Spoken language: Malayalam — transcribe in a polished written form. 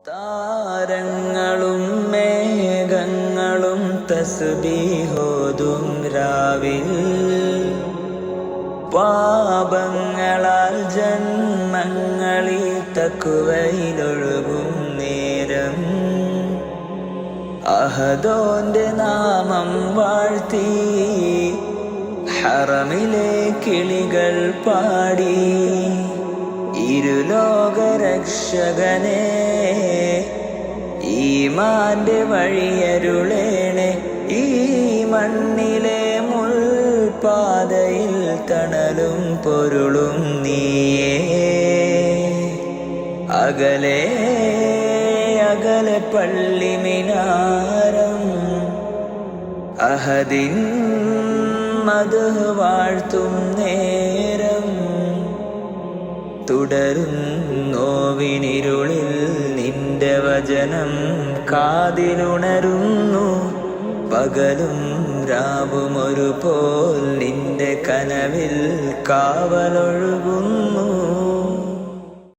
താരങ്ങളും മേഘങ്ങളും തസ്ബീഹോതും രാവിൽ, പാപങ്ങളാൽ ജന്മങ്ങളിൽ തഖ്വയിലൊഴുകും നേരം, അഹദോന്റെ നാമം വാഴ്ത്തി ഹറമിലെ കിളികൾ പാടി, ഇരുലോകരക്ഷകനെ ഈമാന്റെ വഴിയരുളേണെ, ഈ മണ്ണിലെ മുൾപാതയിൽ തണലും പൊരുളും നീയേ. അകലെ അകലെ പള്ളി മിനാരം, അഹദിൻ മദ്ഹ് വാഴ്ത്തും നേരം, തുടരും നോവിനിരുളിൽ നിന്റെ വചനം കാതിലുണരുന്നു, പകലും രാവും ഒരുപോൽ നിന്റെ കനവിൽ കാവലൊഴുകുന്നു.